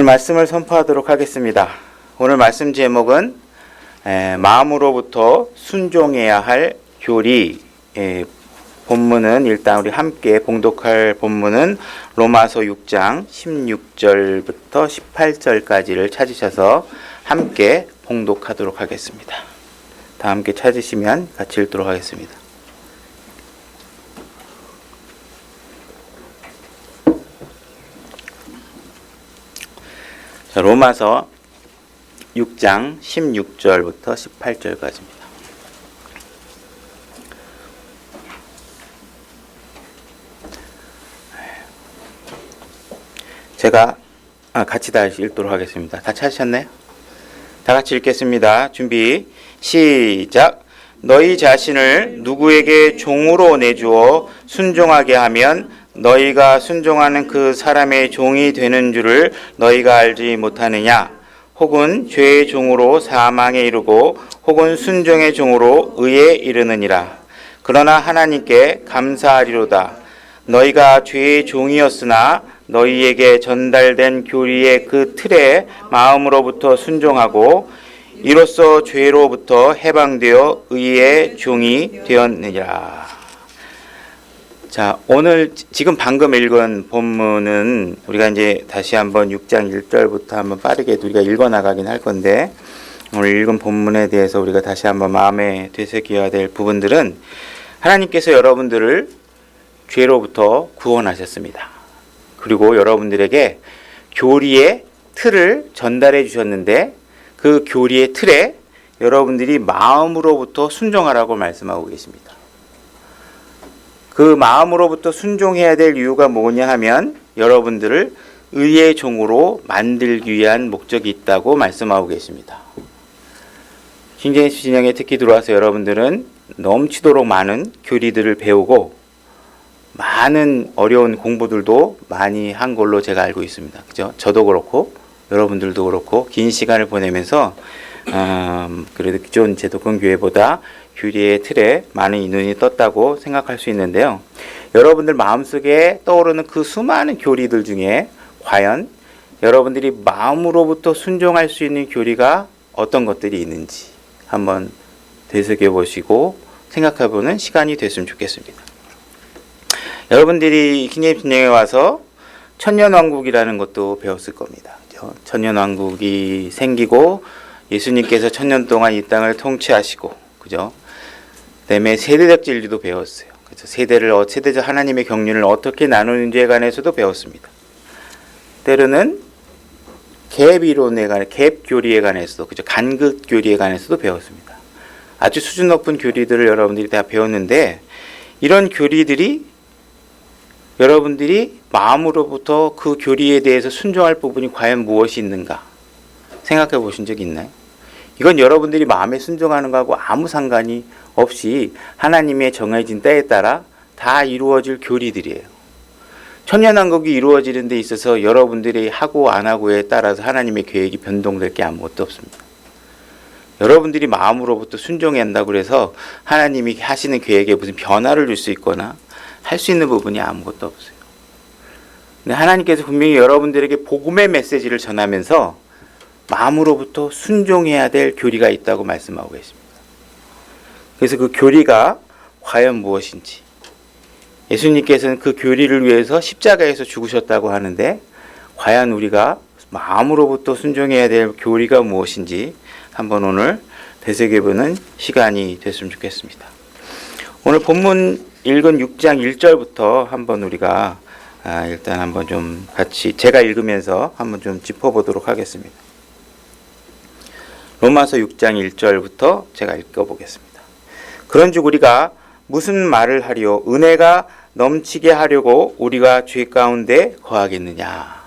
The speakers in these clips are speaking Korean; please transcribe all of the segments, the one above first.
오늘 말씀을 선포하도록 하겠습니다. 오늘 말씀 제목은 마음으로부터 순종해야 할 교리. 본문은 일단 우리 함께 봉독할 본문은 로마서 6장 16절부터 18절까지를 찾으셔서 함께 봉독하도록 하겠습니다. 다 함께 찾으시면 같이 읽도록 하겠습니다. 자, 로마서 6장 16절부터 18절까지입니다. 제가 같이 다시 읽도록 하겠습니다. 다 찾으셨나요? 다 같이 읽겠습니다. 준비 시작. 너희 자신을 누구에게 종으로 내주어 순종하게 하면 너희가 순종하는 그 사람의 종이 되는 줄을 너희가 알지 못하느냐? 혹은 죄의 종으로 사망에 이르고 혹은 순종의 종으로 의에 이르느니라. 그러나 하나님께 감사하리로다. 너희가 죄의 종이었으나 너희에게 전달된 교리의 그 틀에 마음으로부터 순종하고 이로써 죄로부터 해방되어 의의 종이 되었느니라. 자, 오늘 지금 방금 읽은 본문은 우리가 이제 다시 한번 6장 1절부터 한번 빠르게 우리가 읽어 나가긴 할 건데, 오늘 읽은 본문에 대해서 우리가 다시 한번 마음에 되새겨야 될 부분들은, 하나님께서 여러분들을 죄로부터 구원하셨습니다. 그리고 여러분들에게 교리의 틀을 전달해 주셨는데, 그 교리의 틀에 여러분들이 마음으로부터 순종하라고 말씀하고 계십니다. 그 마음으로부터 순종해야 될 이유가 뭐냐 하면 여러분들을 의의 종으로 만들기 위한 목적이 있다고 말씀하고 계십니다. 킹제임스 진영에 특히 들어와서 여러분들은 넘치도록 많은 교리들을 배우고 많은 어려운 공부들도 많이 한 걸로 제가 알고 있습니다. 그죠? 저도 그렇고 여러분들도 그렇고 긴 시간을 보내면서 그래도 기존 제도권 교회보다 교리의 틀에 많은 인원이 떴다고 생각할 수 있는데요. 여러분들 마음속에 떠오르는 그 수많은 교리들 중에 과연 여러분들이 마음으로부터 순종할 수 있는 교리가 어떤 것들이 있는지 한번 되새겨 보시고 생각해 보는 시간이 됐으면 좋겠습니다. 여러분들이 킹제임스 진영에 와서 천년왕국이라는 것도 배웠을 겁니다. 그렇죠? 천년왕국이 생기고 예수님께서 천년 동안 이 땅을 통치하시고, 그죠? 그다음에 세대적 진리도 배웠어요. 그래서 세대적 하나님의 경륜을 어떻게 나누는지에 관해서도 배웠습니다. 때로는 갭 이론에 관해, 갭 교리에 관해서도, 그죠? 간극 교리에 관해서도 배웠습니다. 아주 수준 높은 교리들을 여러분들이 다 배웠는데, 이런 교리들이 여러분들이 마음으로부터 그 교리에 대해서 순종할 부분이 과연 무엇이 있는가 생각해 보신 적이 있나요? 이건 여러분들이 마음에 순종하는 거하고 아무 상관이 없이 하나님의 정해진 때에 따라 다 이루어질 교리들이에요. 천년왕국이 이루어지는 데 있어서 여러분들이 하고 안 하고에 따라서 하나님의 계획이 변동될 게 아무것도 없습니다. 여러분들이 마음으로부터 순종해야 한다고 그래서 하나님이 하시는 계획에 무슨 변화를 줄 수 있거나 할 수 있는 부분이 아무것도 없어요. 근데 하나님께서 분명히 여러분들에게 복음의 메시지를 전하면서 마음으로부터 순종해야 될 교리가 있다고 말씀하고 계십니다. 그래서 그 교리가 과연 무엇인지, 예수님께서는 그 교리를 위해서 십자가에서 죽으셨다고 하는데 과연 우리가 마음으로부터 순종해야 될 교리가 무엇인지 한번 오늘 되새겨보는 시간이 됐으면 좋겠습니다. 오늘 본문 읽은 6장 1절부터 한번 우리가 일단 한번 좀 같이 제가 읽으면서 한번 좀 짚어보도록 하겠습니다. 로마서 6장 1절부터 제가 읽어보겠습니다. 그런즉 우리가 무슨 말을 하리요? 은혜가 넘치게 하려고 우리가 죄 가운데 거하겠느냐?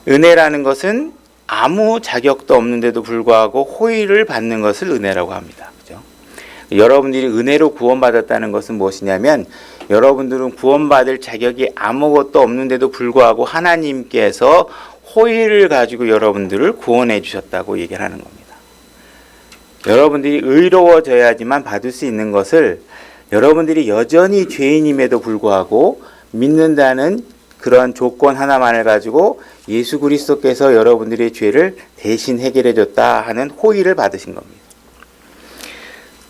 은혜라는 것은 아무 자격도 없는데도 불구하고 호의를 받는 것을 은혜라고 합니다. 그죠? 여러분들이 은혜로 구원받았다는 것은 무엇이냐면 여러분들은 구원받을 자격이 아무것도 없는데도 불구하고 하나님께서 호의를 가지고 여러분들을 구원해 주셨다고 얘기를 하는 겁니다. 여러분들이 의로워져야지만 받을 수 있는 것을 여러분들이 여전히 죄인임에도 불구하고 믿는다는 그러한 조건 하나만을 가지고 예수 그리스도께서 여러분들의 죄를 대신 해결해 줬다 하는 호의를 받으신 겁니다.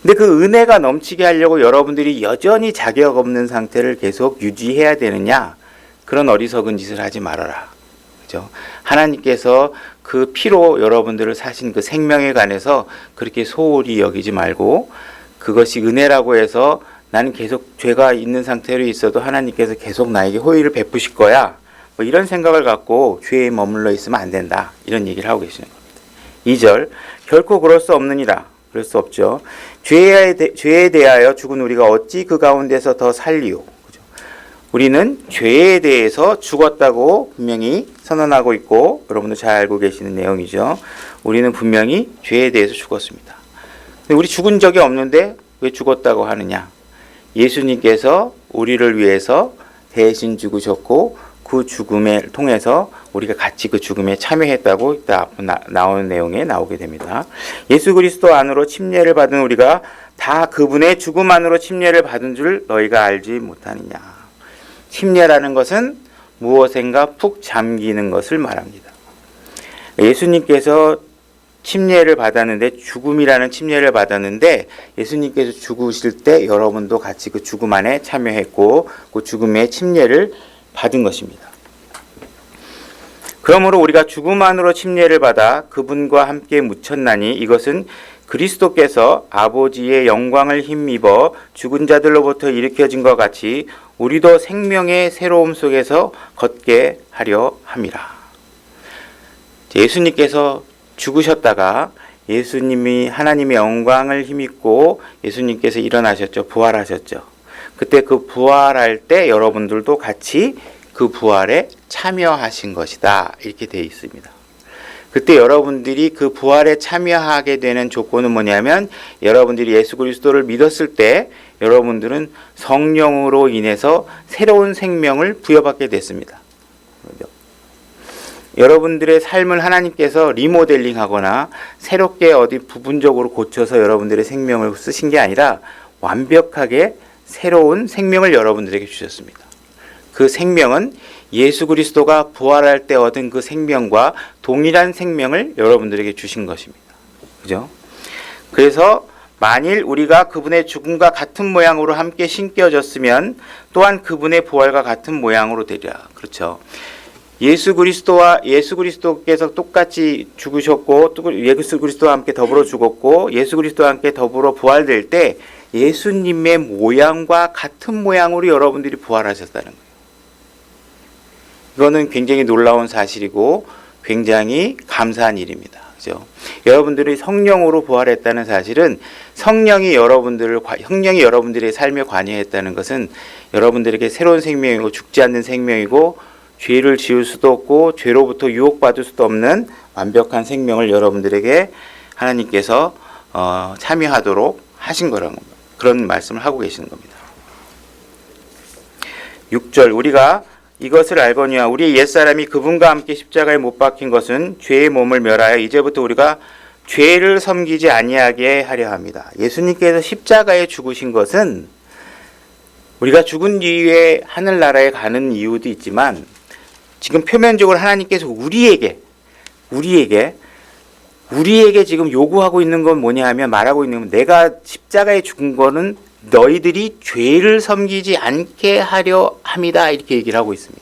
근데 그 은혜가 넘치게 하려고 여러분들이 여전히 자격 없는 상태를 계속 유지해야 되느냐? 그런 어리석은 짓을 하지 말아라. 그죠? 하나님께서 그 피로 여러분들을 사신 그 생명에 관해서 그렇게 소홀히 여기지 말고, 그것이 은혜라고 해서 나는 계속 죄가 있는 상태로 있어도 하나님께서 계속 나에게 호의를 베푸실 거야, 뭐 이런 생각을 갖고 죄에 머물러 있으면 안 된다, 이런 얘기를 하고 계시는 겁니다. 2절, 결코 그럴 수 없느니라. 그럴 수 없죠. 죄에 대하여 죽은 우리가 어찌 그 가운데서 더 살리오. 그죠? 우리는 죄에 대해서 죽었다고 분명히 선언하고 있고, 여러분도 잘 알고 계시는 내용이죠. 우리는 분명히 죄에 대해서 죽었습니다. 근데 우리 죽은 적이 없는데 왜 죽었다고 하느냐? 예수님께서 우리를 위해서 대신 죽으셨고, 그 죽음을 통해서 우리가 같이 그 죽음에 참여했다고 이따 나오는 내용에 나오게 됩니다. 예수 그리스도 안으로 침례를 받은 우리가 다 그분의 죽음 안으로 침례를 받은 줄 너희가 알지 못하느냐. 침례라는 것은 무엇인가 푹 잠기는 것을 말합니다. 예수님께서 침례를 받았는데, 죽음이라는 침례를 받았는데, 예수님께서 죽으실 때 여러분도 같이 그 죽음 안에 참여했고 그 죽음의 침례를 받은 것입니다. 그러므로 우리가 죽음 안으로 침례를 받아 그분과 함께 묻혔나니 이것은 그리스도께서 아버지의 영광을 힘입어 죽은 자들로부터 일으켜진 것 같이 우리도 생명의 새로움 속에서 걷게 하려 함이라. 예수님께서 죽으셨다가 예수님이 하나님의 영광을 힘입고 예수님께서 일어나셨죠. 부활하셨죠. 그때 그 부활할 때 여러분들도 같이 그 부활에 참여하신 것이다, 이렇게 되어 있습니다. 그때 여러분들이 그 부활에 참여하게 되는 조건은 뭐냐면, 여러분들이 예수 그리스도를 믿었을 때 여러분들은 성령으로 인해서 새로운 생명을 부여받게 됐습니다. 그렇죠? 여러분들의 삶을 하나님께서 리모델링 하거나 새롭게 어디 부분적으로 고쳐서 여러분들의 생명을 쓰신 게 아니라 완벽하게 새로운 생명을 여러분들에게 주셨습니다. 그 생명은 예수 그리스도가 부활할 때 얻은 그 생명과 동일한 생명을 여러분들에게 주신 것입니다. 그죠? 그래서 만일 우리가 그분의 죽음과 같은 모양으로 함께 신겨졌으면 또한 그분의 부활과 같은 모양으로 되리라. 그렇죠? 예수 그리스도께서 똑같이 죽으셨고, 또 예수 그리스도와 함께 더불어 죽었고, 예수 그리스도와 함께 더불어 부활될 때 예수님의 모양과 같은 모양으로 여러분들이 부활하셨다는 거예요. 이거는 굉장히 놀라운 사실이고 굉장히 감사한 일입니다. 그죠? 여러분들이 성령으로 부활했다는 사실은 성령이 여러분들의 삶에 관여했다는 것은 여러분들에게 새로운 생명이고 죽지 않는 생명이고 죄를 지을 수도 없고 죄로부터 유혹받을 수도 없는 완벽한 생명을 여러분들에게 하나님께서 참여하도록 하신 거라는 겁니다. 그런 말씀을 하고 계시는 겁니다. 6절, 우리가 이것을 알거니와 우리 옛사람이 그분과 함께 십자가에 못 박힌 것은 죄의 몸을 멸하여 이제부터 우리가 죄를 섬기지 아니하게 하려 합니다. 예수님께서 십자가에 죽으신 것은 우리가 죽은 뒤에 하늘나라에 가는 이유도 있지만, 지금 표면적으로 하나님께서 우리에게 지금 요구하고 있는 건 뭐냐 하면, 말하고 있는 건, 내가 십자가에 죽은 거는 너희들이 죄를 섬기지 않게 하려 함이다, 이렇게 얘기를 하고 있습니다.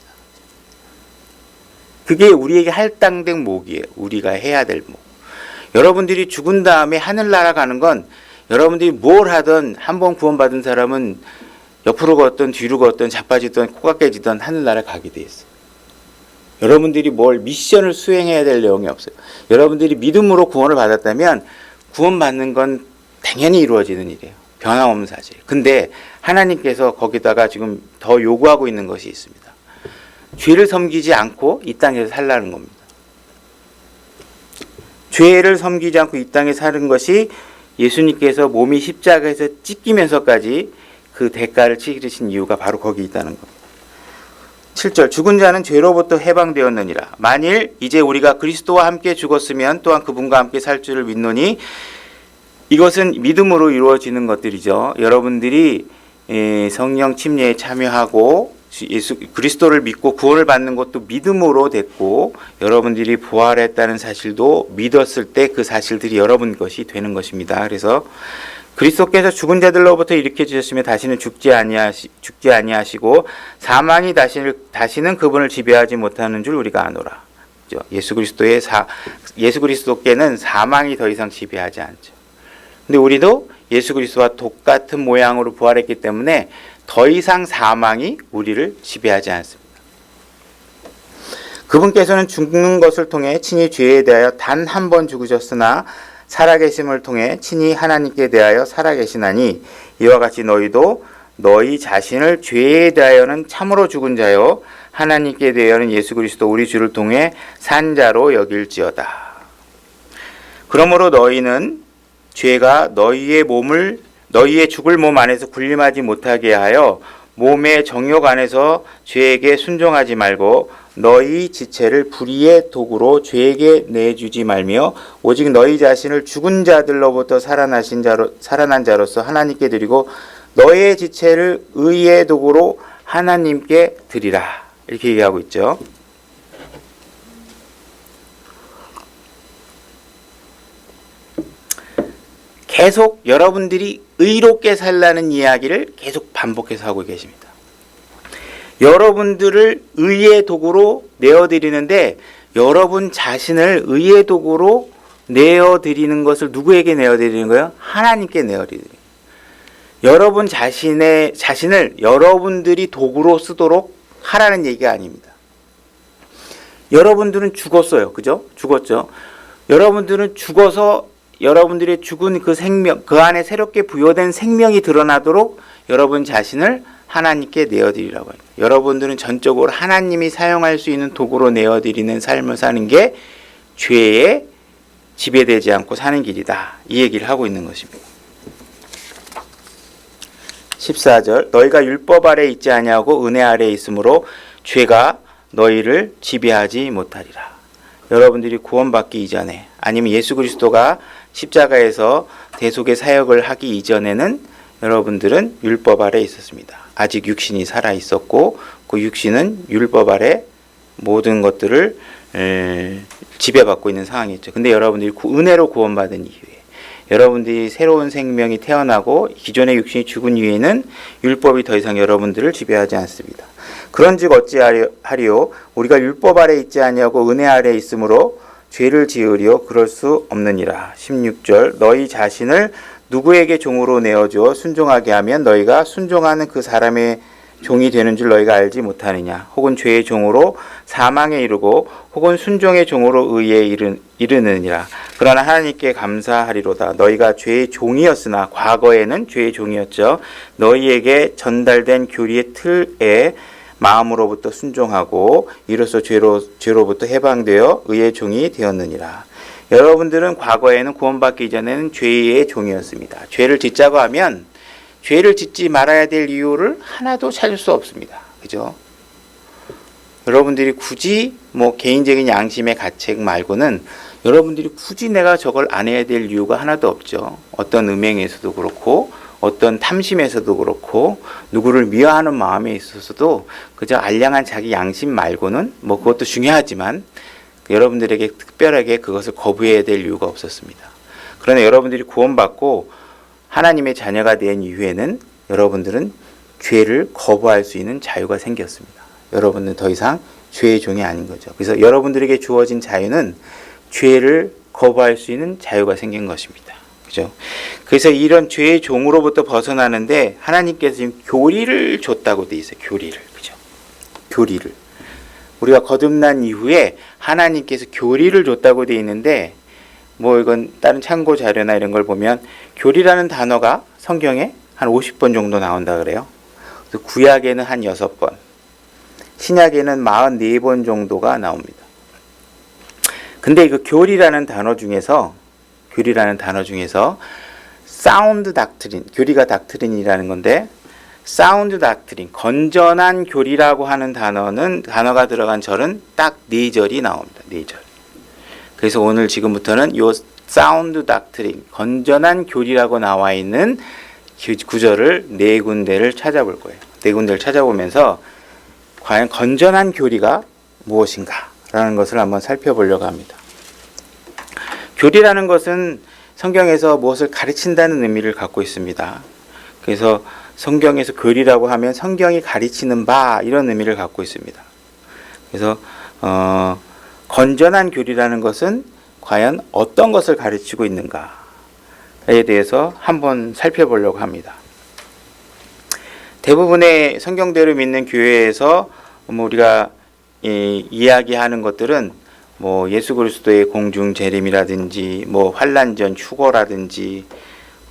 그게 우리에게 할당된 목이에요. 우리가 해야 될 목. 여러분들이 죽은 다음에 하늘나라 가는 건, 여러분들이 뭘 하든 한 번 구원받은 사람은 옆으로 걷든 뒤로 걷든 자빠지든 코가 깨지든 하늘나라 가게 돼 있어요. 여러분들이 뭘 미션을 수행해야 될 내용이 없어요. 여러분들이 믿음으로 구원을 받았다면 구원받는 건 당연히 이루어지는 일이에요. 변함없는 사실. 근데 하나님께서 거기다가 지금 더 요구하고 있는 것이 있습니다. 죄를 섬기지 않고 이 땅에서 살라는 겁니다. 죄를 섬기지 않고 이 땅에 사는 것이 예수님께서 몸이 십자가에서 찢기면서까지 그 대가를 치르신 이유가 바로 거기 있다는 겁니다. 7절, 죽은 자는 죄로부터 해방되었느니라. 만일 이제 우리가 그리스도와 함께 죽었으면 또한 그분과 함께 살 줄을 믿노니, 이것은 믿음으로 이루어지는 것들이죠. 여러분들이 성령 침례에 참여하고 예수 그리스도를 믿고 구원을 받는 것도 믿음으로 됐고, 여러분들이 부활했다는 사실도 믿었을 때 그 사실들이 여러분 것이 되는 것입니다. 그래서 그리스도께서 죽은 자들로부터 일으켜 주셨으며 다시는 죽지 아니하시고 사망이 다시는 그분을 지배하지 못하는 줄 우리가 아노라. 예수 그리스도께는 사망이 더 이상 지배하지 않죠. 근데 우리도 예수 그리스도와 똑같은 모양으로 부활했기 때문에 더 이상 사망이 우리를 지배하지 않습니다. 그분께서는 죽는 것을 통해 친히 죄에 대하여 단 한 번 죽으셨으나 살아계심을 통해 친히 하나님께 대하여 살아계시나니 이와 같이 너희도 너희 자신을 죄에 대하여는 참으로 죽은 자요 하나님께 대하여는 예수 그리스도 우리 주를 통해 산 자로 여길지어다. 그러므로 너희는 죄가 너희의 죽을 몸 안에서 군림하지 못하게 하여 몸의 정욕 안에서 죄에게 순종하지 말고 너희 지체를 불의의 도구로 죄에게 내주지 말며 오직 너희 자신을 죽은 자들로부터 살아난 자로서 하나님께 드리고 너의 지체를 의의 도구로 하나님께 드리라. 이렇게 얘기하고 있죠. 계속 여러분들이 의롭게 살라는 이야기를 계속 반복해서 하고 계십니다. 여러분들을 의의 도구로 내어드리는데 여러분 자신을 의의 도구로 내어드리는 것을 누구에게 내어드리는 거예요? 하나님께 내어드리는 거예요. 여러분 자신을 여러분들이 도구로 쓰도록 하라는 얘기가 아닙니다. 여러분들은 죽었어요. 그죠? 죽었죠. 여러분들은 죽어서 여러분들의 죽은 그 생명, 그 안에 새롭게 부여된 생명이 드러나도록 여러분 자신을 하나님께 내어드리라고 합니다. 여러분들은 전적으로 하나님이 사용할 수 있는 도구로 내어드리는 삶을 사는 게 죄에 지배되지 않고 사는 길이다. 이 얘기를 하고 있는 것입니다. 14절 너희가 율법 아래 있지 아니하고 은혜 아래 있으므로 죄가 너희를 지배하지 못하리라. 여러분들이 구원받기 이전에 아니면 예수 그리스도가 십자가에서 대속의 사역을 하기 이전에는 여러분들은 율법 아래 있었습니다. 아직 육신이 살아 있었고 그 육신은 율법 아래 모든 것들을 지배받고 있는 상황이었죠. 근데 여러분들이 은혜로 구원받은 이후에 여러분들이 새로운 생명이 태어나고 기존의 육신이 죽은 이후에는 율법이 더 이상 여러분들을 지배하지 않습니다. 그런즉 어찌하리요 우리가 율법 아래 있지 아니하고 은혜 아래 있으므로 죄를 지으리요 그럴 수 없느니라. 16절 너희 자신을 누구에게 종으로 내어주어 순종하게 하면 너희가 순종하는 그 사람의 종이 되는 줄 너희가 알지 못하느냐. 혹은 죄의 종으로 사망에 이르고 혹은 순종의 종으로 의에 이르느니라. 그러나 하나님께 감사하리로다. 너희가 죄의 종이었으나 과거에는 죄의 종이었죠. 너희에게 전달된 교리의 틀에 마음으로부터 순종하고 이로써 죄로부터 해방되어 의의 종이 되었느니라. 여러분들은 과거에는 구원받기 이전에는 죄의 종이었습니다. 죄를 짓자고 하면 죄를 짓지 말아야 될 이유를 하나도 찾을 수 없습니다. 그죠? 여러분들이 굳이 개인적인 양심의 가책 말고는 여러분들이 굳이 내가 저걸 안 해야 될 이유가 하나도 없죠. 어떤 음행에서도 그렇고 어떤 탐심에서도 그렇고 누구를 미워하는 마음에 있어서도 그저 알량한 자기 양심 말고는 그것도 중요하지만 여러분들에게 특별하게 그것을 거부해야 될 이유가 없었습니다. 그러나 여러분들이 구원받고 하나님의 자녀가 된 이후에는 여러분들은 죄를 거부할 수 있는 자유가 생겼습니다. 여러분은 더 이상 죄의 종이 아닌 거죠. 그래서 여러분들에게 주어진 자유는 죄를 거부할 수 있는 자유가 생긴 것입니다. 그죠? 그래서 이런 죄의 종으로부터 벗어나는데 하나님께서 지금 교리를 줬다고 돼 있어요. 교리를. 그죠? 교리를. 우리가 거듭난 이후에 하나님께서 교리를 줬다고 돼 있는데 이건 다른 참고 자료나 이런 걸 보면 교리라는 단어가 성경에 한 50번 정도 나온다 그래요. 구약에는 한 6번, 신약에는 44번 정도가 나옵니다. 근데 그 교리라는 단어 중에서 사운드 닥트린, 교리가 닥트린이라는 건데 사운드 닥트린, 건전한 교리라고 하는 단어가 들어간 절은 딱 4절이 나옵니다. 4절. 그래서 오늘 지금부터는 요 사운드 닥트린, 건전한 교리라고 나와 있는 구절을 4군데를 찾아볼 거예요. 4군데를 찾아보면서 과연 건전한 교리가 무엇인가라는 것을 한번 살펴보려고 합니다. 교리라는 것은 성경에서 무엇을 가르친다는 의미를 갖고 있습니다. 그래서 성경에서 교리라고 하면 성경이 가르치는 바 이런 의미를 갖고 있습니다. 그래서 건전한 교리라는 것은 과연 어떤 것을 가르치고 있는가에 대해서 한번 살펴보려고 합니다. 대부분의 성경대로 믿는 교회에서 우리가 이야기하는 것들은 예수 그리스도의 공중 재림이라든지 환난 전 휴거라든지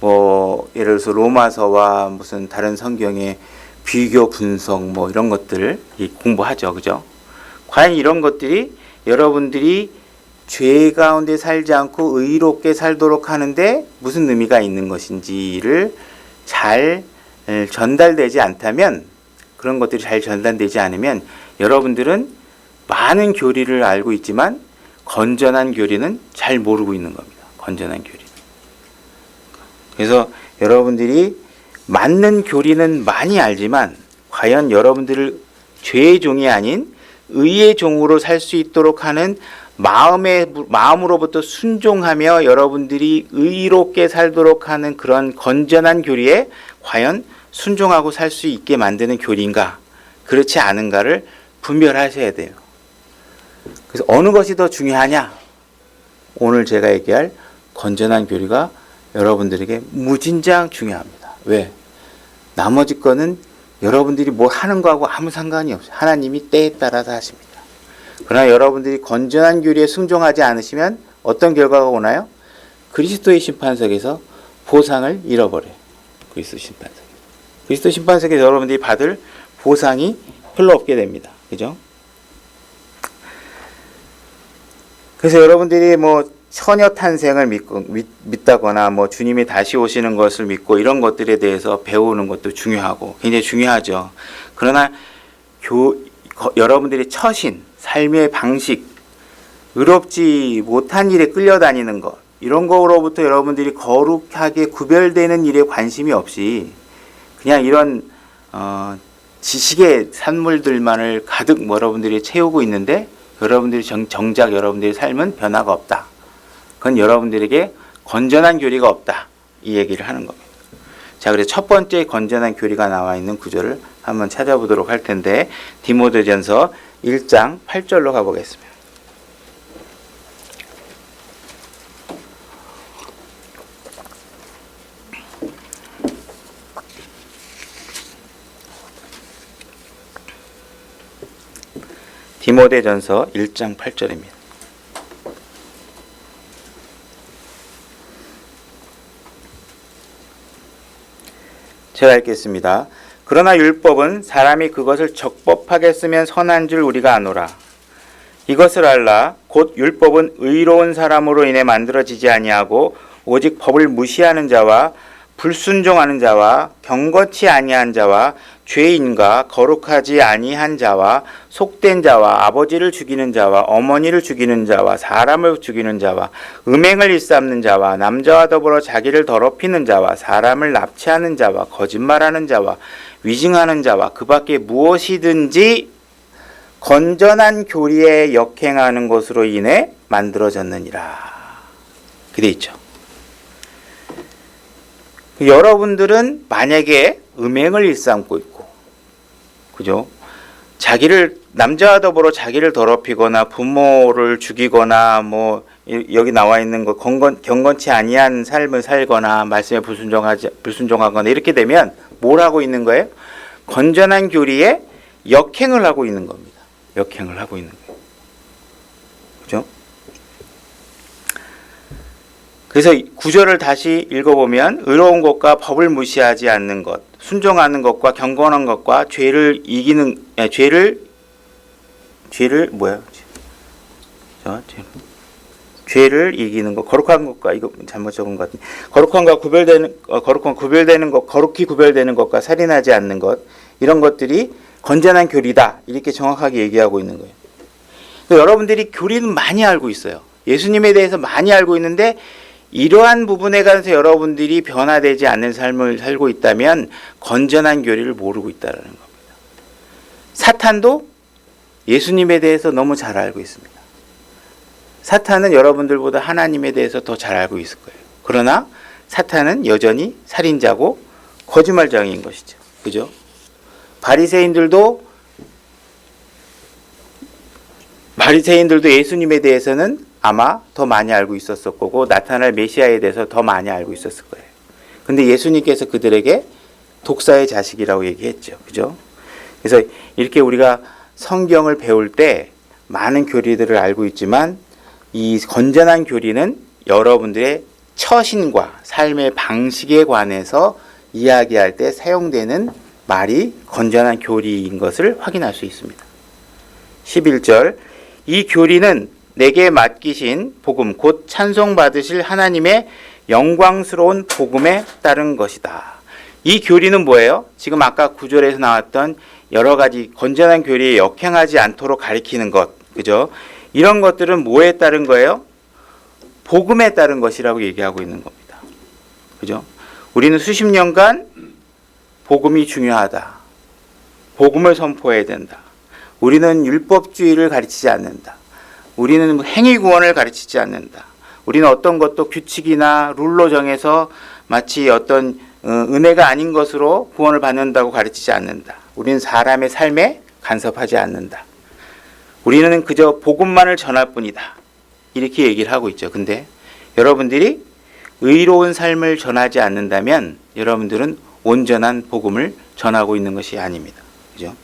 예를 들어서 로마서와 무슨 다른 성경의 비교 분석 이런 것들을 공부하죠. 그죠? 과연 이런 것들이 여러분들이 죄 가운데 살지 않고 의롭게 살도록 하는데 무슨 의미가 있는 것인지를 잘 전달되지 않다면, 그런 것들이 잘 전달되지 않으면 여러분들은 많은 교리를 알고 있지만 건전한 교리는 잘 모르고 있는 겁니다. 건전한 교리. 그래서 여러분들이 맞는 교리는 많이 알지만 과연 여러분들을 죄의 종이 아닌 의의 종으로 살 수 있도록 하는 마음으로부터 순종하며 여러분들이 의롭게 살도록 하는 그런 건전한 교리에 과연 순종하고 살 수 있게 만드는 교리인가, 그렇지 않은가를 분별하셔야 돼요. 그래서 어느 것이 더 중요하냐? 오늘 제가 얘기할 건전한 교리가 여러분들에게 무진장 중요합니다. 왜? 나머지 거는 여러분들이 뭐 하는 거하고 아무 상관이 없어요. 하나님이 때에 따라서 하십니다. 그러나 여러분들이 건전한 교리에 순종하지 않으시면 어떤 결과가 오나요? 그리스도의 심판석에서 보상을 잃어버려요. 그리스도 심판석에서 여러분들이 받을 보상이 별로 없게 됩니다. 그죠? 그래서 여러분들이 처녀 탄생을 믿다거나 주님이 다시 오시는 것을 믿고 이런 것들에 대해서 배우는 것도 중요하고 굉장히 중요하죠. 그러나 여러분들이 처신, 삶의 방식, 의롭지 못한 일에 끌려다니는 것, 이런 거로부터 여러분들이 거룩하게 구별되는 일에 관심이 없이 그냥 이런 지식의 산물들만을 가득 여러분들이 채우고 있는데 여러분들이 정작 여러분들의 삶은 변화가 없다. 그건 여러분들에게 건전한 교리가 없다. 이 얘기를 하는 겁니다. 자, 그래서 첫 번째 건전한 교리가 나와 있는 구절을 한번 찾아보도록 할 텐데, 디모데전서 1장 8절로 가보겠습니다. 디모데전서 1장 8절입니다. 제가 읽겠습니다. 그러나 율법은 사람이 그것을 적법하게 쓰면 선한 줄 우리가 아노라. 이것을 알라. 곧 율법은 의로운 사람으로 인해 만들어지지 아니하고 오직 법을 무시하는 자와 불순종하는 자와 경건치 아니한 자와 죄인과 거룩하지 아니한 자와 속된 자와 아버지를 죽이는 자와 어머니를 죽이는 자와 사람을 죽이는 자와 음행을 일삼는 자와 남자와 더불어 자기를 더럽히는 자와 사람을 납치하는 자와 거짓말하는 자와 위증하는 자와 그 밖에 무엇이든지 건전한 교리에 역행하는 것으로 인해 만들어졌느니라. 그래 있죠. 여러분들은 만약에 음행을 일삼고 있고, 그죠? 남자와 더불어 자기를 더럽히거나 부모를 죽이거나 여기 나와 있는 거 경건치 아니한 삶을 살거나 말씀에 불순종하거나 이렇게 되면 뭘 하고 있는 거예요? 건전한 교리에 역행을 하고 있는 겁니다. 역행을 하고 있는 거예요. 그죠? 그래서 구절을 다시 읽어보면 의로운 것과 법을 무시하지 않는 것, 순종하는 것과 경건한 것과 죄를 이기는 죄를 이기는 것, 거룩한 것과 이거 잘못 적은 것 같은데 거룩히 구별되는 것과 살인하지 않는 것, 이런 것들이 건전한 교리다, 이렇게 정확하게 얘기하고 있는 거예요. 여러분들이 교리는 많이 알고 있어요. 예수님에 대해서 많이 알고 있는데 이러한 부분에 관해서 여러분들이 변화되지 않는 삶을 살고 있다면 건전한 교리를 모르고 있다는 겁니다. 사탄도 예수님에 대해서 너무 잘 알고 있습니다. 사탄은 여러분들보다 하나님에 대해서 더 잘 알고 있을 거예요. 그러나 사탄은 여전히 살인자고 거짓말장애인 것이죠. 그죠? 바리새인들도 예수님에 대해서는 아마 더 많이 알고 있었을 거고 나타날 메시아에 대해서 더 많이 알고 있었을 거예요. 근데 예수님께서 그들에게 독사의 자식이라고 얘기했죠. 그죠? 그래서 이렇게 우리가 성경을 배울 때 많은 교리들을 알고 있지만 이 건전한 교리는 여러분들의 처신과 삶의 방식에 관해서 이야기할 때 사용되는 말이 건전한 교리인 것을 확인할 수 있습니다. 11절 이 교리는 내게 맡기신 복음 곧 찬송받으실 하나님의 영광스러운 복음에 따른 것이다. 이 교리는 뭐예요? 지금 아까 9절에서 나왔던 여러 가지 건전한 교리에 역행하지 않도록 가리키는 것, 그죠? 이런 것들은 뭐에 따른 거예요? 복음에 따른 것이라고 얘기하고 있는 겁니다. 그죠? 우리는 수십 년간 복음이 중요하다. 복음을 선포해야 된다. 우리는 율법주의를 가르치지 않는다. 우리는 행위구원을 가르치지 않는다. 우리는 어떤 것도 규칙이나 룰로 정해서 마치 어떤 은혜가 아닌 것으로 구원을 받는다고 가르치지 않는다. 우리는 사람의 삶에 간섭하지 않는다. 우리는 그저 복음만을 전할 뿐이다. 이렇게 얘기를 하고 있죠. 근데 여러분들이 의로운 삶을 전하지 않는다면 여러분들은 온전한 복음을 전하고 있는 것이 아닙니다. 그죠?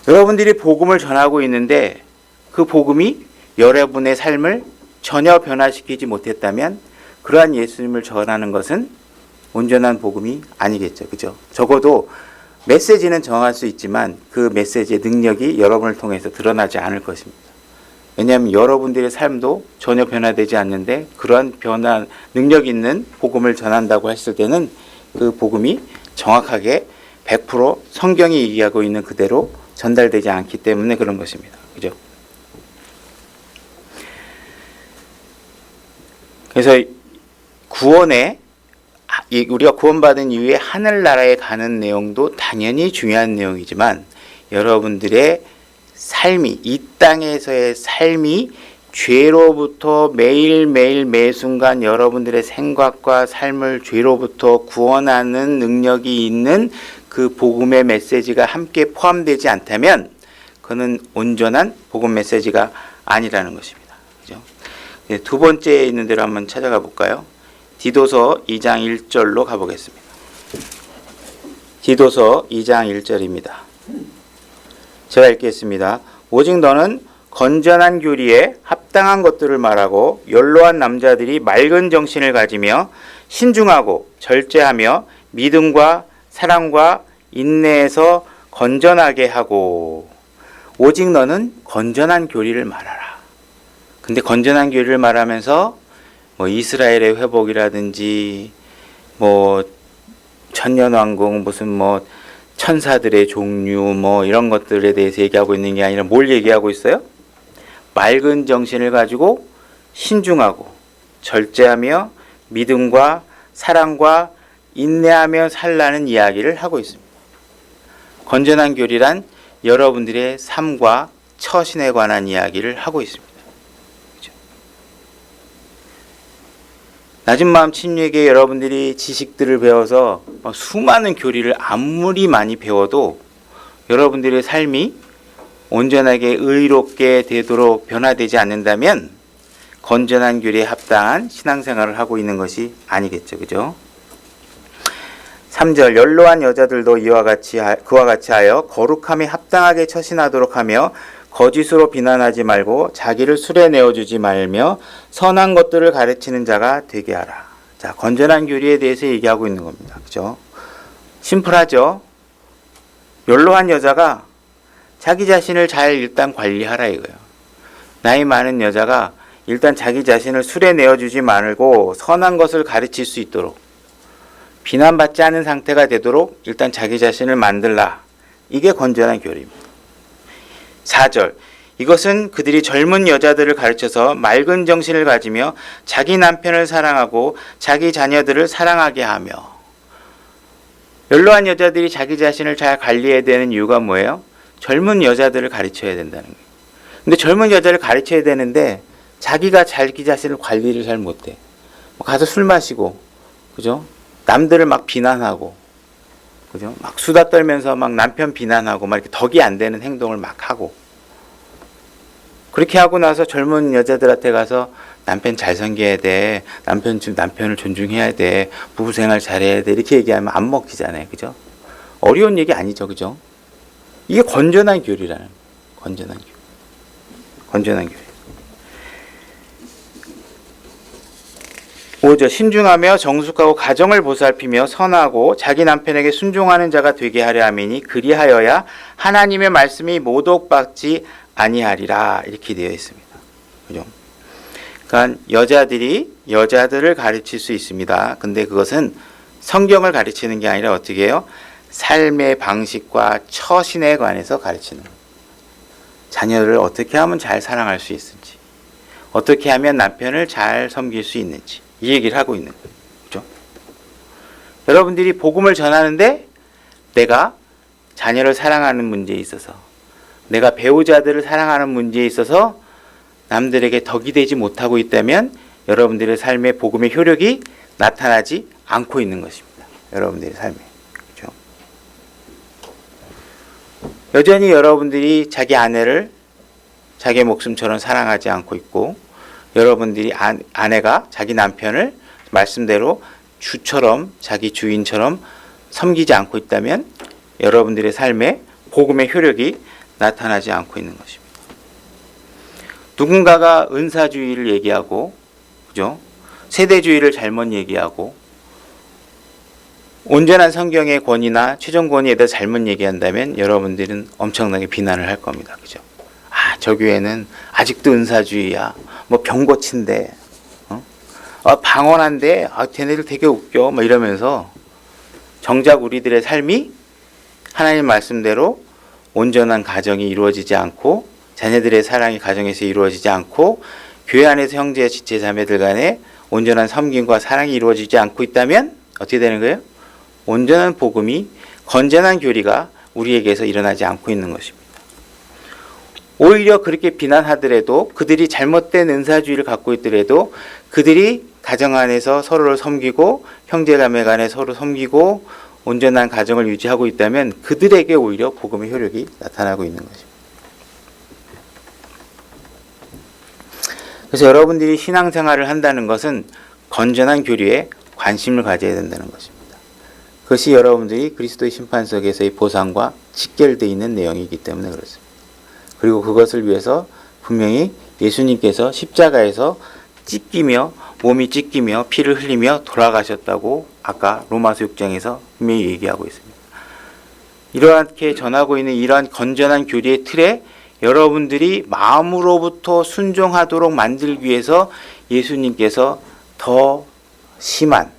여러분들이 복음을 전하고 있는데 그 복음이 여러분의 삶을 전혀 변화시키지 못했다면 그러한 예수님을 전하는 것은 온전한 복음이 아니겠죠. 그죠? 적어도 메시지는 정할 수 있지만 그 메시지의 능력이 여러분을 통해서 드러나지 않을 것입니다. 왜냐하면 여러분들의 삶도 전혀 변화되지 않는데 그러한 변화 능력 있는 복음을 전한다고 했을 때는 그 복음이 정확하게 100% 성경이 얘기하고 있는 그대로 전달되지 않기 때문에 그런 것입니다. 그죠? 그래서 구원에 우리가 구원받은 이후에 하늘나라에 가는 내용도 당연히 중요한 내용이지만 여러분들의 삶이 이 땅에서의 삶이 죄로부터 매일매일 매순간 여러분들의 생각과 삶을 죄로부터 구원하는 능력이 있는 그 복음의 메시지가 함께 포함되지 않다면 그는 온전한 복음 메시지가 아니라는 것입니다. 그죠? 두 번째에 있는 대로 한번 찾아가 볼까요? 디도서 2장 1절로 가보겠습니다. 디도서 2장 1절입니다. 제가 읽겠습니다. 오직 너는 건전한 교리에 합당한 것들을 말하고 연로한 남자들이 맑은 정신을 가지며 신중하고 절제하며 믿음과 사랑과 인내에서 건전하게 하고 오직 너는 건전한 교리를 말하라. 근데 건전한 교리를 말하면서 뭐 이스라엘의 회복이라든지 뭐 천년왕국 무슨 뭐 천사들의 종류 뭐 이런 것들에 대해서 얘기하고 있는 게 아니라 뭘 얘기하고 있어요? 맑은 정신을 가지고 신중하고 절제하며 믿음과 사랑과 인내하며 살라는 이야기를 하고 있습니다. 건전한 교리란 여러분들의 삶과 처신에 관한 이야기를 하고 있습니다. 그렇죠? 낮은 마음 침례계 여러분들이 지식들을 배워서 수많은 교리를 아무리 많이 배워도 여러분들의 삶이 온전하게 의롭게 되도록 변화되지 않는다면 건전한 교리에 합당한 신앙생활을 하고 있는 것이 아니겠죠. 그죠? 3절 연로한 여자들도 그와 같이 하여 거룩함에 합당하게 처신하도록 하며 거짓으로 비난하지 말고 자기를 술에 내어주지 말며 선한 것들을 가르치는 자가 되게 하라. 자, 건전한 교리에 대해서 얘기하고 있는 겁니다. 그죠? 심플하죠? 연로한 여자가 자기 자신을 잘 일단 관리하라 이거예요. 나이 많은 여자가 일단 자기 자신을 술에 내어주지 말고 선한 것을 가르칠 수 있도록 비난받지 않은 상태가 되도록 일단 자기 자신을 만들라. 이게 건전한 교리입니다. 4절 이것은 그들이 젊은 여자들을 가르쳐서 맑은 정신을 가지며 자기 남편을 사랑하고 자기 자녀들을 사랑하게 하며 연로한 여자들이 자기 자신을 잘 관리해야 되는 이유가 뭐예요? 젊은 여자들을 가르쳐야 된다는 거예요. 근데 젊은 여자를 가르쳐야 되는데 자기가 자기 자신을 관리를 잘 못해. 가서 술 마시고, 그죠? 남들을 막 비난하고, 그죠? 막 수다 떨면서 막 남편 비난하고, 막 이렇게 덕이 안 되는 행동을 막 하고. 그렇게 하고 나서 젊은 여자들한테 가서 남편 잘 섬겨야 돼. 남편을 존중해야 돼. 부부 생활 잘해야 돼. 이렇게 얘기하면 안 먹히잖아요. 그죠? 어려운 얘기 아니죠. 그죠? 이게 건전한 교리라는 거예요. 건전한 교리. 건전한 교리. 5절 신중하며 정숙하고 가정을 보살피며 선하고 자기 남편에게 순종하는 자가 되게 하려 함이니 그리하여야 하나님의 말씀이 모독받지 아니하리라 이렇게 되어 있습니다. 그죠? 그러니까 여자들이 여자들을 가르칠 수 있습니다. 근데 그것은 성경을 가르치는 게 아니라 어떻게 해요? 삶의 방식과 처신에 관해서 가르치는 거예요. 자녀를 어떻게 하면 잘 사랑할 수 있을지, 어떻게 하면 남편을 잘 섬길 수 있는지 이 얘기를 하고 있는 거예요. 그렇죠? 여러분들이 복음을 전하는데 내가 자녀를 사랑하는 문제에 있어서, 내가 배우자들을 사랑하는 문제에 있어서 남들에게 덕이 되지 못하고 있다면 여러분들의 삶에 복음의 효력이 나타나지 않고 있는 것입니다. 여러분들의 삶에. 그렇죠? 여전히 여러분들이 자기 아내를 자기 목숨처럼 사랑하지 않고 있고, 여러분들이 아내가 자기 남편을 말씀대로 주처럼, 자기 주인처럼 섬기지 않고 있다면 여러분들의 삶에 복음의 효력이 나타나지 않고 있는 것입니다. 누군가가 은사주의를 얘기하고, 그죠? 세대주의를 잘못 얘기하고, 온전한 성경의 권위나 최종 권위에 대해 잘못 얘기한다면 여러분들은 엄청나게 비난을 할 겁니다. 그죠? 아, 저 교회는 아직도 은사주의야. 뭐 병고친데, 방언한데, 걔네들 되게 웃겨. 뭐 이러면서 정작 우리들의 삶이 하나님 말씀대로 온전한 가정이 이루어지지 않고, 자녀들의 사랑이 가정에서 이루어지지 않고, 교회 안에서 형제, 지체, 자매들 간에 온전한 섬김과 사랑이 이루어지지 않고 있다면 어떻게 되는 거예요? 온전한 복음이, 건전한 교리가 우리에게서 일어나지 않고 있는 것입니다. 오히려 그렇게 비난하더라도, 그들이 잘못된 은사주의를 갖고 있더라도 그들이 가정 안에서 서로를 섬기고 형제자매 간에 서로 섬기고 온전한 가정을 유지하고 있다면 그들에게 오히려 복음의 효력이 나타나고 있는 것입니다. 그래서 여러분들이 신앙생활을 한다는 것은 건전한 교리에 관심을 가져야 된다는 것입니다. 그것이 여러분들이 그리스도의 심판석에서의 보상과 직결되어 있는 내용이기 때문에 그렇습니다. 그리고 그것을 위해서 분명히 예수님께서 십자가에서 몸이 찢기며 피를 흘리며 돌아가셨다고 아까 로마서 6장에서 분명히 얘기하고 있습니다. 이렇게 전하고 있는 이러한 건전한 교리의 틀에 여러분들이 마음으로부터 순종하도록 만들기 위해서 예수님께서 더 심한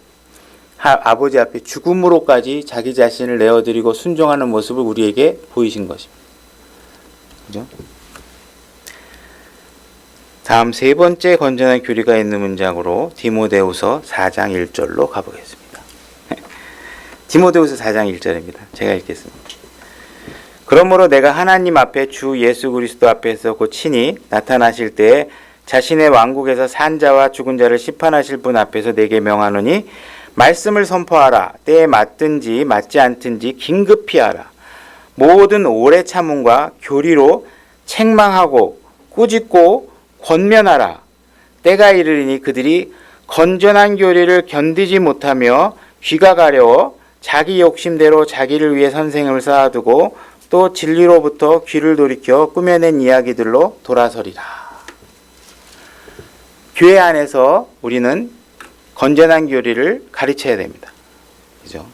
아버지 앞에 죽음으로까지 자기 자신을 내어드리고 순종하는 모습을 우리에게 보이신 것입니다. 그죠? 다음 세 번째 건전한 교리가 있는 문장으로 디모데후서 4장 1절로 가보겠습니다. 디모데후서 4장 1절입니다. 제가 읽겠습니다. 그러므로 내가 하나님 앞에 주 예수 그리스도 앞에서 곧 친히 나타나실 때에 자신의 왕국에서 산 자와 죽은 자를 심판하실 분 앞에서 내게 명하노니 말씀을 선포하라. 때에 맞든지 맞지 않든지 긴급히 하라. 모든 오래 참음과 교리로 책망하고 꾸짖고 권면하라. 때가 이르리니 그들이 건전한 교리를 견디지 못하며 귀가 가려워 자기 욕심대로 자기를 위해 선생을 쌓아두고 또 진리로부터 귀를 돌이켜 꾸며낸 이야기들로 돌아서리라. 교회 안에서 우리는 건전한 교리를 가르쳐야 됩니다. 그죠?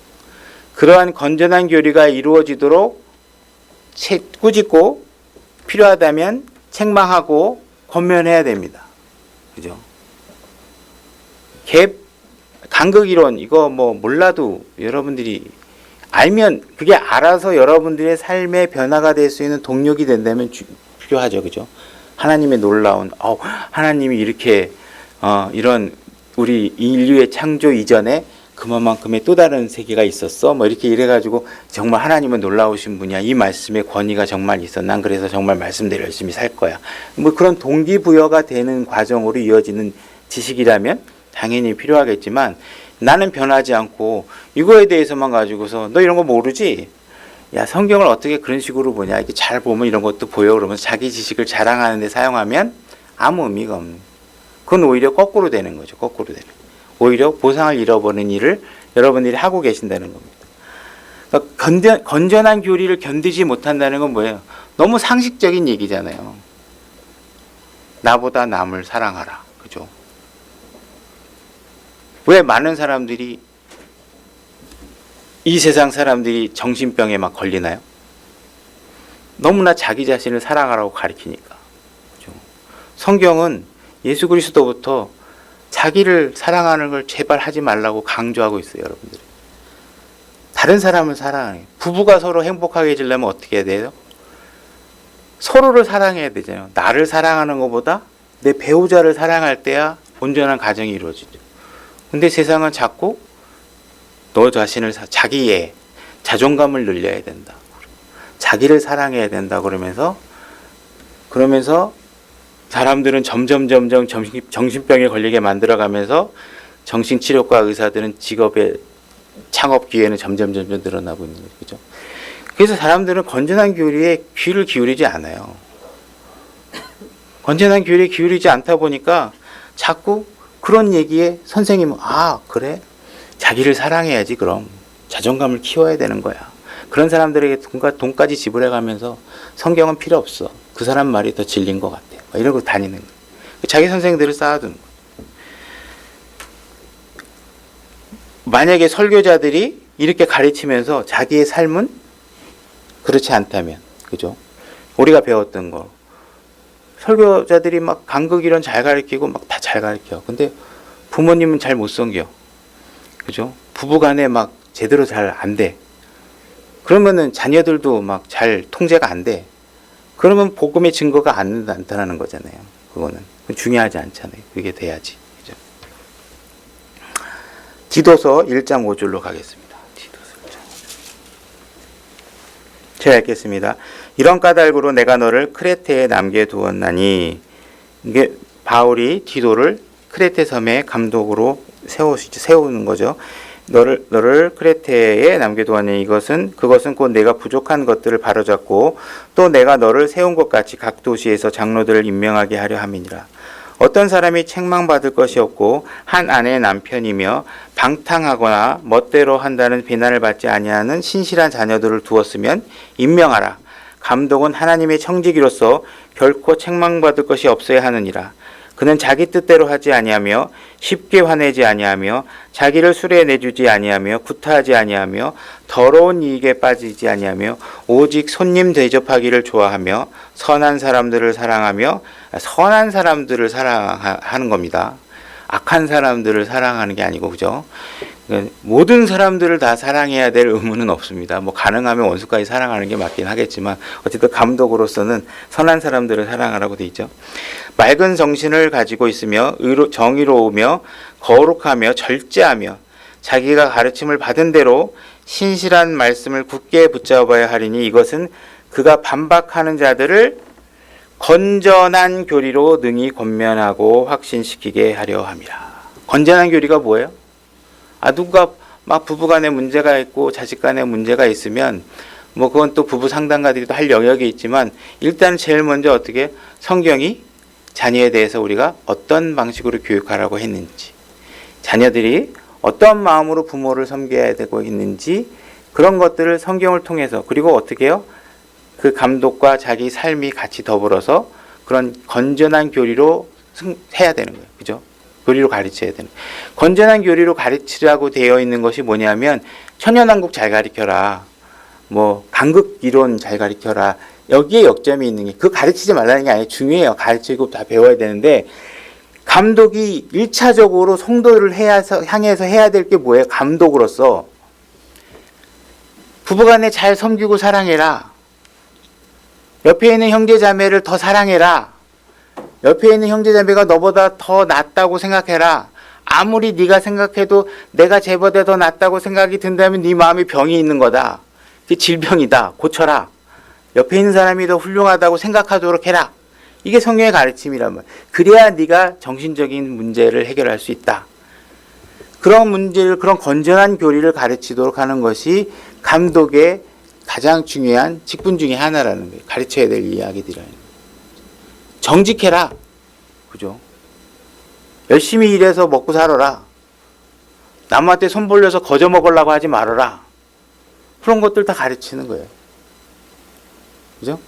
그러한 건전한 교리가 이루어지도록 꾸짖고 필요하다면 책망하고 권면해야 됩니다. 그죠? 간극이론 이거 뭐 몰라도 여러분들이 알면 그게 알아서 여러분들의 삶의 변화가 될 수 있는 동력이 된다면 필요하죠. 그죠? 하나님의 놀라운 하나님이 이렇게 이런 우리 인류의 창조 이전에 그만큼의 또 다른 세계가 있었어. 뭐 이렇게 이래가지고 정말 하나님은 놀라우신 분이야. 이 말씀의 권위가 정말 있어. 난 그래서 정말 말씀대로 열심히 살 거야. 뭐 그런 동기부여가 되는 과정으로 이어지는 지식이라면 당연히 필요하겠지만 나는 변하지 않고 이거에 대해서만 가지고서 너 이런 거 모르지? 야, 성경을 어떻게 그런 식으로 보냐? 이렇게 잘 보면 이런 것도 보여. 그러면서 자기 지식을 자랑하는 데 사용하면 아무 의미가 없는. 그건 오히려 거꾸로 되는 거죠. 거꾸로 되는. 오히려 보상을 잃어버리는 일을 여러분들이 하고 계신다는 겁니다. 그러니까 건전한 교리를 견디지 못한다는 건 뭐예요? 너무 상식적인 얘기잖아요. 나보다 남을 사랑하라. 그죠? 왜 많은 사람들이 이 세상 사람들이 정신병에 막 걸리나요? 너무나 자기 자신을 사랑하라고 가르치니까. 그죠? 성경은 예수 그리스도부터 자기를 사랑하는 걸 제발 하지 말라고 강조하고 있어요, 여러분들. 다른 사람을 사랑해. 부부가 서로 행복하게 지려면 어떻게 해야 돼요? 서로를 사랑해야 되잖아요. 나를 사랑하는 것보다 내 배우자를 사랑할 때야 온전한 가정이 이루어지죠. 근데 세상은 자꾸 너 자신을 자기의 자존감을 늘려야 된다. 자기를 사랑해야 된다. 그러면서 사람들은 점점 정신병에 걸리게 만들어가면서 정신치료과 의사들은 직업의 창업 기회는 점점 늘어나고 있는 거죠. 그죠? 그래서 사람들은 건전한 교리에 귀를 기울이지 않아요. 건전한 교리에 기울이지 않다 보니까 자꾸 그런 얘기에 선생님은 그래? 자기를 사랑해야지 그럼. 자존감을 키워야 되는 거야. 그런 사람들에게 돈까지 지불해가면서 성경은 필요 없어. 그 사람 말이 더 진리인 것 같아. 이러고 다니는 거예요. 자기 선생들을 쌓아두는 거예요. 만약에 설교자들이 이렇게 가르치면서 자기의 삶은 그렇지 않다면, 그죠? 우리가 배웠던 거. 설교자들이 막 간극이론 잘 가르치고 막 다 잘 가르쳐. 근데 부모님은 잘 못 섬겨. 그죠? 부부간에 막 제대로 잘 안 돼. 그러면은 자녀들도 막 잘 통제가 안 돼. 그러면 복음의 증거가 안 나타나는 거잖아요. 그거는 중요하지 않잖아요. 그게 돼야지. 그죠? 디도서 1장 5절로 가겠습니다. 디도서 1장 5절. 제가 읽겠습니다. 이런 까닭으로 내가 너를 크레테에 남겨두었나니, 이게 바울이 디도를 크레테 섬의 감독으로 세우는 거죠. 너를 크레테에 남겨두었니 그것은 곧 내가 부족한 것들을 바로잡고 또 내가 너를 세운 것 같이 각 도시에서 장로들을 임명하게 하려 함이니라. 어떤 사람이 책망받을 것이 없고 한 아내의 남편이며 방탕하거나 멋대로 한다는 비난을 받지 아니하는 신실한 자녀들을 두었으면 임명하라. 감독은 하나님의 청지기로서 결코 책망받을 것이 없어야 하느니라. 그는 자기 뜻대로 하지 아니하며 쉽게 화내지 아니하며 자기를 술에 내주지 아니하며 구타하지 아니하며 더러운 이익에 빠지지 아니하며 오직 손님 대접하기를 좋아하며 선한 사람들을 사랑하며, 선한 사람들을 사랑하는 겁니다. 악한 사람들을 사랑하는 게 아니고, 그죠? 모든 사람들을 다 사랑해야 될 의무는 없습니다. 뭐 가능하면 원수까지 사랑하는 게 맞긴 하겠지만 어쨌든 감독으로서는 선한 사람들을 사랑하라고 돼 있죠. 맑은 정신을 가지고 있으며 정의로우며 거룩하며 절제하며 자기가 가르침을 받은 대로 신실한 말씀을 굳게 붙잡아야 하리니 이것은 그가 반박하는 자들을 건전한 교리로 능히 권면하고 확신시키게 하려 함이라. 건전한 교리가 뭐예요? 누가 막 부부간에 문제가 있고 자식간에 문제가 있으면 뭐 그건 또 부부 상담가들이 또 할 영역이 있지만 일단 제일 먼저 어떻게 성경이 자녀에 대해서 우리가 어떤 방식으로 교육하라고 했는지, 자녀들이 어떤 마음으로 부모를 섬겨야 되고 있는지 그런 것들을 성경을 통해서, 그리고 어떻게 해요? 그 감독과 자기 삶이 같이 더불어서 그런 건전한 교리로 해야 되는 거예요. 그죠? 교리로 가르쳐야 되는. 건전한 교리로 가르치라고 되어 있는 것이 뭐냐면 천연한국 잘 가르쳐라. 뭐 간극 이론 잘 가르쳐라. 여기에 역점이 있는 게, 그 가르치지 말라는 게 아니에요. 중요해요. 가르치고 다 배워야 되는데 감독이 1차적으로 성도를 향해서 해야 될 게 뭐예요? 감독으로서 부부간에 잘 섬기고 사랑해라. 옆에 있는 형제자매를 더 사랑해라. 옆에 있는 형제자매가 너보다 더 낫다고 생각해라. 아무리 네가 생각해도 내가 쟤보다 더 낫다고 생각이 든다면 네 마음에 병이 있는 거다. 그게 질병이다. 고쳐라. 옆에 있는 사람이 더 훌륭하다고 생각하도록 해라. 이게 성경의 가르침이란 말이야. 그래야 네가 정신적인 문제를 해결할 수 있다. 그런 문제를, 그런 건전한 교리를 가르치도록 하는 것이 감독의 가장 중요한 직분 중에 하나라는 거예요. 가르쳐야 될 이야기들이라는 거예요. 정직해라. 그죠? 열심히 일해서 먹고 살아라. 남한테 손 벌려서 거저 먹으려고 하지 말아라. 그런 것들 다 가르치는 거예요. 그죠?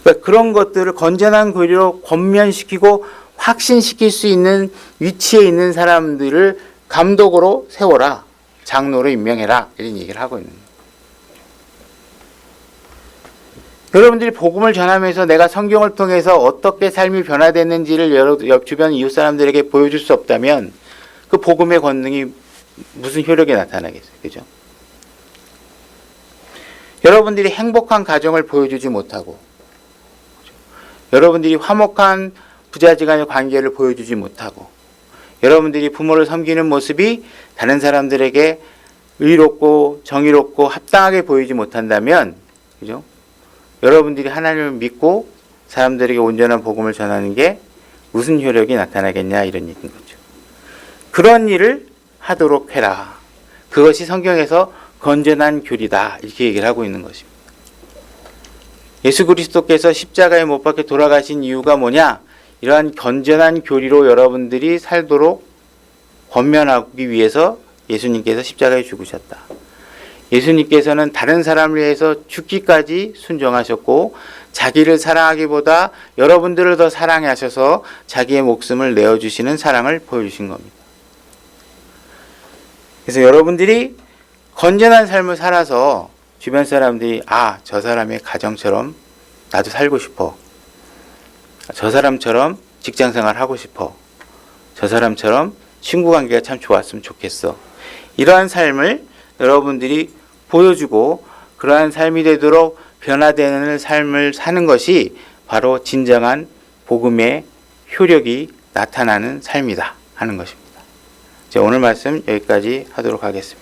그러니까 그런 것들을 건전한 교리로 권면시키고 확신시킬 수 있는 위치에 있는 사람들을 감독으로 세워라. 장로로 임명해라. 이런 얘기를 하고 있는 거예요. 여러분들이 복음을 전하면서 내가 성경을 통해서 어떻게 삶이 변화됐는지를 옆 주변 이웃 사람들에게 보여줄 수 없다면 그 복음의 권능이 무슨 효력이 나타나겠어요? 그죠? 여러분들이 행복한 가정을 보여주지 못하고, 그죠? 여러분들이 화목한 부자지간의 관계를 보여주지 못하고, 여러분들이 부모를 섬기는 모습이 다른 사람들에게 의롭고 정의롭고 합당하게 보이지 못한다면, 그죠? 여러분들이 하나님을 믿고 사람들에게 온전한 복음을 전하는 게 무슨 효력이 나타나겠냐, 이런 얘기인 거죠. 그런 일을 하도록 해라. 그것이 성경에서 건전한 교리다. 이렇게 얘기를 하고 있는 것입니다. 예수 그리스도께서 십자가에 못 박혀 돌아가신 이유가 뭐냐? 이러한 건전한 교리로 여러분들이 살도록 권면하기 위해서 예수님께서 십자가에 죽으셨다. 예수님께서는 다른 사람을 위해서 죽기까지 순종하셨고 자기를 사랑하기보다 여러분들을 더 사랑하셔서 자기의 목숨을 내어주시는 사랑을 보여주신 겁니다. 그래서 여러분들이 건전한 삶을 살아서 주변 사람들이 저 사람의 가정처럼 나도 살고 싶어. 저 사람처럼 직장생활 하고 싶어. 저 사람처럼 친구관계가 참 좋았으면 좋겠어. 이러한 삶을 여러분들이 보여주고 그러한 삶이 되도록 변화되는 삶을 사는 것이 바로 진정한 복음의 효력이 나타나는 삶이다 하는 것입니다. 오늘 말씀 여기까지 하도록 하겠습니다.